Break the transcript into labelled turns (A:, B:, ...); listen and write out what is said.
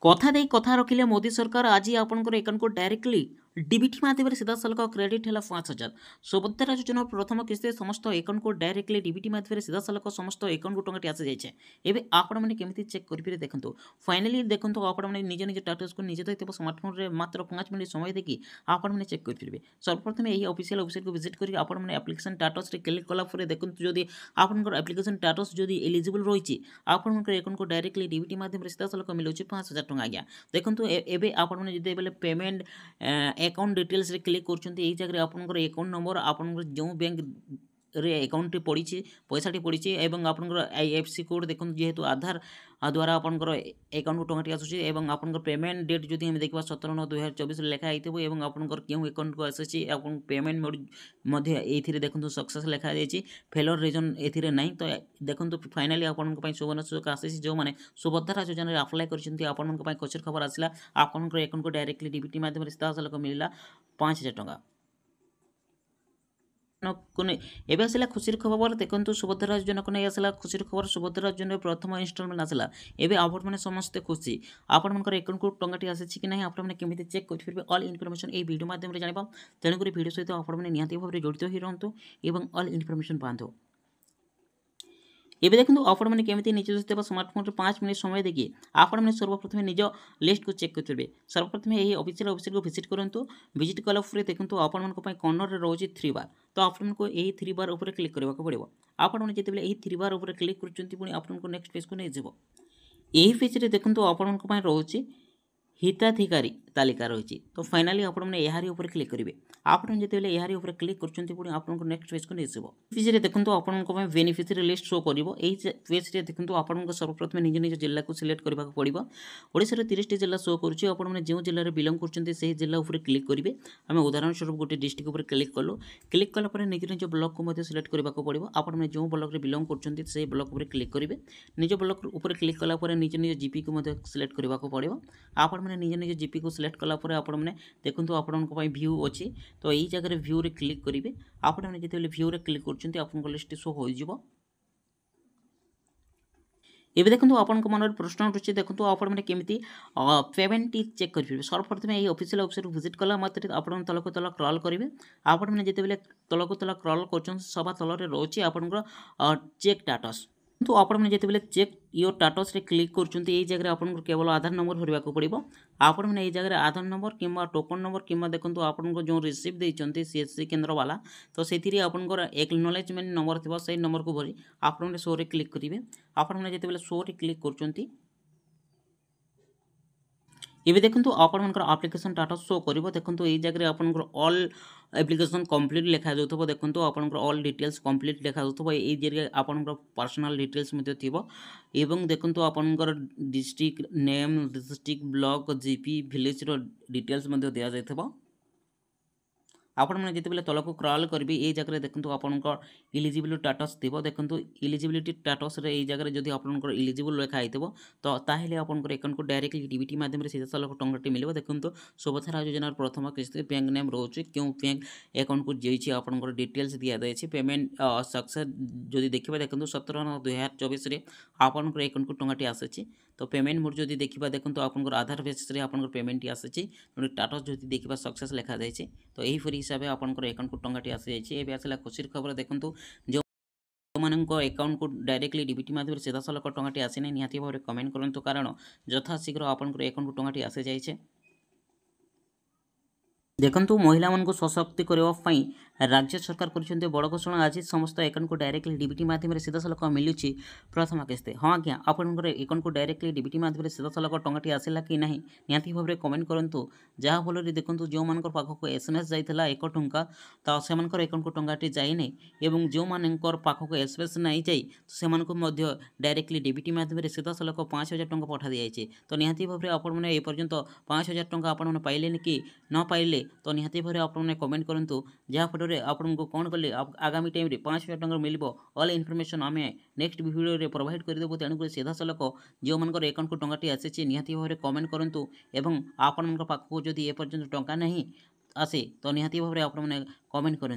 A: କଥା ଦେଇ କଥା ରଖିଲେ ମୋଦି ସରକାର ଆଜି ଆପଣଙ୍କର ଆକାଉଣ୍ଟକୁ ଡାଇରେକ୍ଟଲି ଡିବିଟି ମାଧ୍ୟମରେ ସିଧାସଳଖ କ୍ରେଡିଟ୍ ହେଲା 5,000। ସୁଭଦ୍ରା ଯୋଜନା ପ୍ରଥମ କିସ୍ତି ସମସ୍ତ ଆକାଉଣ୍ଟକୁ ଡାଇରେକ୍ଟଲି ଡିବିଟି ମାଧ୍ୟମରେ ସିଧାସଳଖ ସମସ୍ତ ଆକାଉଣ୍ଟକୁ ଟଙ୍କାଟି ଆସିଯାଇଛି। ଏବେ ଆପଣମାନେ କେମିତି ଚେକ୍ କରିପାରିବେ ଦେଖନ୍ତୁ। ଫାଇନାଲି ଦେଖନ୍ତୁ ଆପଣମାନେ ନିଜ ନିଜ ଷ୍ଟାଟସକୁ ନିଜେ ଦେଇଥିବା ସ୍ମାର୍ଟଫୋନରେ ମାତ୍ର 5 ମିନିଟ୍ ସମୟ ଦେଇକି ଆପଣମାନେ ଚେକ୍ କରିପାରିବେ। ସର୍ବପ୍ରଥମେ ଏହି ଅଫିସିଆଲ ୱେବସାଇଟକୁ ଭିଜିଟ୍ କରି ଆପଣମାନେ ଆପ୍ଲିକେସନ୍ ଷ୍ଟାଟସରେ କ୍ଲିକ୍ କଲା ପରେ ଦେଖନ୍ତୁ ଯଦି ଆପଣଙ୍କର ଆପ୍ଲିକେସନ୍ ଷ୍ଟାଟସ୍ ଯଦି ଏଲିଜିବଲ୍ ରହିଛି ଆପଣଙ୍କର ଆକାଉଣ୍ଟକୁ ଡାଇରେକ୍ଟଲି ଡିବିଟି ମାଧ୍ୟମରେ ସିଧାସଳଖ ମିଳୁଛି 5,000 ଟଙ୍କା। ଆଜ୍ଞା ଦେଖନ୍ତୁ ଏବେ ଆପଣମାନେ ଯେତେବେଳେ ପେମେଣ୍ଟ ଆକାଉଣ୍ଟ ଡିଟେଲ୍ସରେ କ୍ଲିକ୍ କରୁଛନ୍ତି ଏହି ଜାଗାରେ ଆପଣଙ୍କର ଆକାଉଣ୍ଟ ନମ୍ବର ଆପଣଙ୍କର ଯେଉଁ ବ୍ୟାଙ୍କରେ ଆକାଉଣ୍ଟଟି ପଡ଼ିଛି ପଇସାଟି ପଡ଼ିଛି ଏବଂ ଆପଣଙ୍କର IFSC କୋଡ଼ ଦେଖନ୍ତୁ ଯେହେତୁ ଆଧାର ଦ୍ୱାରା ଆପଣଙ୍କର ଆକାଉଣ୍ଟକୁ ଟଙ୍କାଟି ଆସୁଛି ଏବଂ ଆପଣଙ୍କର ପେମେଣ୍ଟ ଡେଟ୍ ଯଦି ଆମେ ଦେଖିବା 17/9/2024 ଲେଖା ହେଇଥିବ ଏବଂ ଆପଣଙ୍କର କେଉଁ ଆକାଉଣ୍ଟକୁ ଆସିଛି ଆପଣ ପେମେଣ୍ଟ ମଧ୍ୟ ଏଇଥିରେ ଦେଖନ୍ତୁ ସକ୍ସେସ୍ ଲେଖାଯାଇଛି। ଫେଲର ରିଜନ୍ ଏଥିରେ ନାହିଁ। ତ ଦେଖନ୍ତୁ ଫାଇନାଲି ଆପଣଙ୍କ ପାଇଁ ସୁବର୍ଣ୍ଣ ସୁଯୋଗ ଆସିଛି। ଯେଉଁମାନେ ସୁଭଦ୍ରା ଯୋଜନାରେ ଆପ୍ଲାଏ କରିଛନ୍ତି ଆପଣଙ୍କ ପାଇଁ ଖୁସିର ଖବର ଆସିଲା। ଆପଣଙ୍କର ଆକାଉଣ୍ଟକୁ ଡାଇରେକ୍ଟଲି ଡିବିଟି ମାଧ୍ୟମରେ ସିଧାସଳଖ ମିଳିଲା 5,000 ଟଙ୍କା। ଏବେ ଆସିଲା ଖୁସିର ଖବର ଦେଖନ୍ତୁ ସୁଭଦ୍ରା ଯୋଜନାକୁ ନେଇ ଆସିଲା ଖୁସିର ଖବର। ସୁଭଦ୍ରା ଯୋଜନାରେ ପ୍ରଥମ ଇନଷ୍ଟଲମେଣ୍ଟ ଆସିଲା। ଏବେ ଆପଣମାନେ ସମସ୍ତେ ଖୁସି। ଆପଣଙ୍କର ଆକାଉଣ୍ଟକୁ ଟଙ୍କାଟି ଆସିଛି କି ନାହିଁ ଆପଣମାନେ କେମିତି ଚେକ୍ କରିପାରିବେ ଅଲ୍ ଇନଫର୍ମେସନ୍ ଏହି ଭିଡ଼ିଓ ମାଧ୍ୟମରେ ଜାଣିବା। ତେଣୁକରି ଭିଡ଼ିଓ ସହିତ ଆପଣମାନେ ନିହାତି ଭାବରେ ଜଡ଼ିତ ହୋଇ ରହନ୍ତୁ ଏବଂ ଅଲ୍ ଇନଫର୍ମେସନ୍ ପାଆନ୍ତୁ। ଏବେ ଦେଖନ୍ତୁ ଆପଣମାନେ କେମିତି ନିଜ ଥିବା ସ୍ମାର୍ଟଫୋନରେ 5 ମିନିଟ୍ ସମୟ ଦେଇକି ଆପଣମାନେ ସର୍ବପ୍ରଥମେ ନିଜ ଲିଷ୍ଟକୁ ଚେକ୍ କରିପାରିବେ। ସର୍ବପ୍ରଥମେ ଏହି ଅଫିସିଆଲ ୱେବସାଇଟକୁ ଭିଜିଟ୍ କରନ୍ତୁ। ଭିଜିଟ୍ କଲା ପରେ ଦେଖନ୍ତୁ ଆପଣମାନଙ୍କ ପାଇଁ କର୍ଣ୍ଣରରେ ରହୁଛି 3 ବାର୍। ତ ଆପଣଙ୍କୁ ଏହି 3 ବାର୍ ଉପରେ କ୍ଲିକ୍ କରିବାକୁ ପଡ଼ିବ। ଆପଣମାନେ ଯେତେବେଳେ ଏହି 3 ବାର୍ ଉପରେ କ୍ଲିକ୍ କରୁଛନ୍ତି ପୁଣି ଆପଣଙ୍କୁ ନେକ୍ସଟ ପେଜକୁ ନେଇଯିବ। ଏହି ପେଜରେ ଦେଖନ୍ତୁ ଆପଣଙ୍କ ପାଇଁ ରହୁଛି ହିତାଧିକାରୀ ତାଲିକା ରହିଛି। ତ ଫାଇନାଲି ଆପଣମାନେ ଏହାରି ଉପରେ କ୍ଲିକ୍ କରିବେ। ଆପଣ ଯେତେବେଳେ ଏହାରି ଉପରେ କ୍ଲିକ୍ କରୁଛନ୍ତି ପୁଣି ଆପଣଙ୍କୁ ନେକ୍ସଟ ପେଜକୁ ନେଇଯିବ। ପେଜରେ ଦେଖନ୍ତୁ ଆପଣଙ୍କ ପାଇଁ ବେନିଫିସିଆରୀ ଲିଷ୍ଟ ଶୋ କରିବ। ଏହି ପେଜରେ ଦେଖନ୍ତୁ ଆପଣଙ୍କୁ ସର୍ବପ୍ରଥମେ ନିଜ ନିଜ ଜିଲ୍ଲାକୁ ସିଲେକ୍ଟ କରିବାକୁ ପଡ଼ିବ। ଓଡ଼ିଶାରେ 30ଟି ଜିଲ୍ଲା ଶୋ କରୁଛି। ଆପଣମାନେ ଯେଉଁ ଜିଲ୍ଲାରେ ବିଲଙ୍ଗ କରୁଛନ୍ତି ସେହି ଜିଲ୍ଲା ଉପରେ କ୍ଲିକ୍ କରିବେ। ଆମେ ଉଦାହରଣ ସ୍ୱରୂପ ଗୋଟେ ଡିଷ୍ଟ୍ରିକ୍ଟ ଉପରେ କ୍ଲିକ୍ କଲୁ। କ୍ଲିକ୍ କଲା ପରେ ନିଜ ନିଜ ବ୍ଲକକୁ ମଧ୍ୟ ସିଲେକ୍ଟ କରିବାକୁ ପଡ଼ିବ। ଆପଣମାନେ ଯେଉଁ ବ୍ଲକରେ ବିଲଙ୍ଗ କରୁଛନ୍ତି ସେହି ବ୍ଲକ ଉପରେ କ୍ଲିକ୍ କରିବେ। ନିଜ ବ୍ଲକ ଉପରେ କ୍ଲିକ୍ କଲା ପରେ ନିଜ ନିଜ ଜିପିକୁ ମଧ୍ୟ ସିଲେକ୍ଟ କରିବାକୁ ପଡ଼ିବ। ଆପଣମାନେ ନିଜ ନିଜ ଜିପିକୁ ସିଲେକ୍ଟ କଲା ପରେ ଆପଣମାନେ ଦେଖନ୍ତୁ ଆପଣଙ୍କ ପାଇଁ ଭ୍ୟୁ ଅଛି। ତ ଏହି ଜାଗାରେ ଭ୍ୟୁରେ କ୍ଲିକ୍ କରିବେ। ଆପଣମାନେ ଯେତେବେଳେ ଭ୍ୟୁରେ କ୍ଲିକ୍ କରୁଛନ୍ତି ଆପଣଙ୍କ ଲିଷ୍ଟଟି ଶୋ ହୋଇଯିବ। ଏବେ ଦେଖନ୍ତୁ ଆପଣଙ୍କ ମନରେ ପ୍ରଶ୍ନ ଉଠୁଛି ଦେଖନ୍ତୁ ଆପଣମାନେ କେମିତି ପେମେଣ୍ଟଟି ଚେକ୍ କରିପାରିବେ। ସର୍ବପ୍ରଥମେ ଏହି ଅଫିସିଆଲ ୱେବସାଇଟକୁ ଭିଜିଟ୍ କଲା ମାତ୍ରେ ଆପଣ ତଳକୁ ତଳ ସ୍କ୍ରଲ୍ କରିବେ। ଆପଣମାନେ ଯେତେବେଳେ ତଳକୁ ତଳ ସ୍କ୍ରଲ୍ କରୁଛନ୍ତି ସବା ତଳରେ ରହୁଛି ଆପଣଙ୍କର ଚେକ୍ ଷ୍ଟାଟସ୍। କିନ୍ତୁ ଆପଣମାନେ ଯେତେବେଳେ ଚେକ୍ ୟୋର ଷ୍ଟାଟସ୍ରେ କ୍ଲିକ୍ କରୁଛନ୍ତି ଏହି ଜାଗାରେ ଆପଣଙ୍କୁ କେବଳ ଆଧାର ନମ୍ବର ଭରିବାକୁ ପଡ଼ିବ। ଆପଣମାନେ ଏହି ଜାଗାରେ ଆଧାର ନମ୍ବର କିମ୍ବା ଟୋକନ୍ ନମ୍ବର କିମ୍ବା ଦେଖନ୍ତୁ ଆପଣଙ୍କୁ ଯେଉଁ ରିସିପ୍ଟ ଦେଇଛନ୍ତି CSC କେନ୍ଦ୍ରବାଲା ତ ସେଥିରେ ଆପଣଙ୍କର ଏକ୍ନଲେଜମେଣ୍ଟ ନମ୍ବର ଥିବ ସେହି ନମ୍ବରକୁ ଭରି ଆପଣମାନେ ଶୋରେ କ୍ଲିକ୍ କରିବେ। ଆପଣମାନେ ଯେତେବେଳେ ଶୋରେ କ୍ଲିକ୍ କରୁଛନ୍ତି ଏବେ ଦେଖନ୍ତୁ ଆପଣଙ୍କର ଆପ୍ଲିକେସନ୍ ଷ୍ଟାଟସ୍ ଶୋ କରିବ। ଦେଖନ୍ତୁ ଏହି ଜାଗାରେ ଆପଣଙ୍କର ଅଲ୍ ଆପ୍ଲିକେସନ୍ କମ୍ପ୍ଲିଟ୍ ଲେଖାଯାଉଥିବ। ଦେଖନ୍ତୁ ଆପଣଙ୍କର ଅଲ୍ ଡିଟେଲ୍ସ କମ୍ପ୍ଲିଟ୍ ଲେଖାଯାଉଥିବ। ଏହି ଜାଗାରେ ଆପଣଙ୍କର ପର୍ସନାଲ୍ ଡିଟେଲ୍ସ ମଧ୍ୟ ଥିବ ଏବଂ ଦେଖନ୍ତୁ ଆପଣଙ୍କର district name district block GP ଭିଲେଜର ଡିଟେଲ୍ସ ମଧ୍ୟ ଦିଆଯାଇଥିବ। ଆପଣମାନେ ଯେତେବେଳେ ତଳକୁ ସ୍କ୍ରଲ୍ କରିବେ ଏହି ଜାଗାରେ ଦେଖନ୍ତୁ ଆପଣଙ୍କ ଇଲିଜିବିଲିଟି ଷ୍ଟାଟସ୍ ଥିବ। ଦେଖନ୍ତୁ ଇଲିଜିବିଲିଟି ଷ୍ଟାଟସ୍ରେ ଏହି ଜାଗାରେ ଯଦି ଆପଣଙ୍କର ଇଲିଜିବଲ୍ ଲେଖା ହେଇଥିବ ତ ତାହେଲେ ଆପଣଙ୍କର ଆକାଉଣ୍ଟକୁ ଡାଇରେକ୍ଟଲି ଡିବିଟି ମାଧ୍ୟମରେ ସିଧାସଳଖ ଟଙ୍କାଟି ମିଳିବ। ଦେଖନ୍ତୁ ସୁଭଦ୍ରା ଯୋଜନାର ପ୍ରଥମ କିସ୍ତି ବ୍ୟାଙ୍କ ନେମ୍ ରହୁଛି କେଉଁ ବ୍ୟାଙ୍କ ଆକାଉଣ୍ଟକୁ ଯାଇଛି ଆପଣଙ୍କର ଡିଟେଲ୍ସ ଦିଆଯାଇଛି। ପେମେଣ୍ଟ ସକ୍ସେସ୍ ଯଦି ଦେଖିବା ଦେଖନ୍ତୁ 17/9/2024ରେ ଆପଣଙ୍କର ଆକାଉଣ୍ଟକୁ ଟଙ୍କାଟି ଆସିଛି। ତ ପେମେଣ୍ଟ ମୋଡ଼ ଯଦି ଦେଖିବା ଦେଖନ୍ତୁ ଆପଣଙ୍କର ଆଧାର ବେସିସ୍ରେ ଆପଣଙ୍କର ପେମେଣ୍ଟଟି ଆସିଛି। ତେଣୁ ଷ୍ଟାଟସ୍ ଯଦି ଦେଖିବା ସକ୍ସେସ୍ ଲେଖାଯାଇଛି। ତ ଏହିପରି ହିସାବରେ ଆପଣଙ୍କର ଆକାଉଣ୍ଟକୁ ଟଙ୍କାଟି ଆସିଯାଇଛି। ଏବେ ଆସିଲା ଖୁସିର ଖବର ଦେଖନ୍ତୁ ଯେଉଁମାନଙ୍କ ଆକାଉଣ୍ଟକୁ ଡାଇରେକ୍ଟଲି ଡିବିଟି ମାଧ୍ୟମରେ ସିଧାସଳଖ ଟଙ୍କାଟି ଆସିନାହିଁ ନିହାତି ଭାବରେ କମେଣ୍ଟ କରନ୍ତୁ କାରଣ ଯଥାଶୀଘ୍ର ଆପଣଙ୍କର ଆକାଉଣ୍ଟକୁ ଟଙ୍କାଟି ଆସିଯାଇଛି। ଦେଖନ୍ତୁ ମହିଳାମାନଙ୍କୁ ସଶକ୍ତି କରିବା ପାଇଁ ରାଜ୍ୟ ସରକାର କରିଛନ୍ତି ବଡ଼ ଘୋଷଣା। ଆଜି ସମସ୍ତ ଆକାଉଣ୍ଟକୁ ଡାଇରେକ୍ଟଲି ଡିବିଟି ମାଧ୍ୟମରେ ସିଧାସଳଖ ମିଳୁଛି ପ୍ରଥମ କିସ୍ତି। ହଁ ଆଜ୍ଞା ଆପଣଙ୍କର ଆକାଉଣ୍ଟକୁ ଡାଇରେକ୍ଟଲି ଡିବିଟି ମାଧ୍ୟମରେ ସିଧାସଳଖ ଟଙ୍କାଟି ଆସିଲା କି ନାହିଁ ନିହାତି ଭାବରେ କମେଣ୍ଟ କରନ୍ତୁ। ଯାହାଫଳରେ ଦେଖନ୍ତୁ ଯେଉଁମାନଙ୍କର ପାଖକୁ SMS ଯାଇଥିଲା 1 ଟଙ୍କା ତ ସେମାନଙ୍କର ଆକାଉଣ୍ଟକୁ ଟଙ୍କାଟି ଯାଇନାହିଁ ଏବଂ ଯେଉଁମାନଙ୍କର ପାଖକୁ SMS ନାହିଁ ଯାଇ ସେମାନଙ୍କୁ ମଧ୍ୟ ଡାଇରେକ୍ଟଲି ଡିବିଟି ମାଧ୍ୟମରେ ସିଧାସଳଖ 5,000 ଟଙ୍କା ପଠାଦିଆଯାଇଛି। ତ ନିହାତି ଭାବରେ ଆପଣମାନେ ଏପର୍ଯ୍ୟନ୍ତ 5,000 ଟଙ୍କା ଆପଣମାନେ ପାଇଲେନି କି ନ ପାଇଲେ ତ ନିହାତି ଭାବରେ ଆପଣମାନେ କମେଣ୍ଟ କରନ୍ତୁ। ଯାହାଫଳରେ ଆପଣଙ୍କୁ କ'ଣ କଲେ ଆଗାମୀ ଟାଇମ୍ରେ 5,000 ଟଙ୍କା ମିଳିବ ଅଲ୍ ଇନଫର୍ମେସନ୍ ଆମେ ନେକ୍ସଟ ଭିଡ଼ିଓରେ ପ୍ରୋଭାଇଡ଼ କରିଦେବୁ। ତେଣୁକରି ସିଧାସଳଖ ଯେଉଁମାନଙ୍କର ଆକାଉଣ୍ଟକୁ ଟଙ୍କାଟି ଆସିଛି ନିହାତି ଭାବରେ କମେଣ୍ଟ କରନ୍ତୁ ଏବଂ ଆପଣଙ୍କ ପାଖକୁ ଯଦି ଏପର୍ଯ୍ୟନ୍ତ ଟଙ୍କା ନାହିଁ ଆସେ ତ ନିହାତି ଭାବରେ ଆପଣମାନେ କମେଣ୍ଟ କରନ୍ତୁ।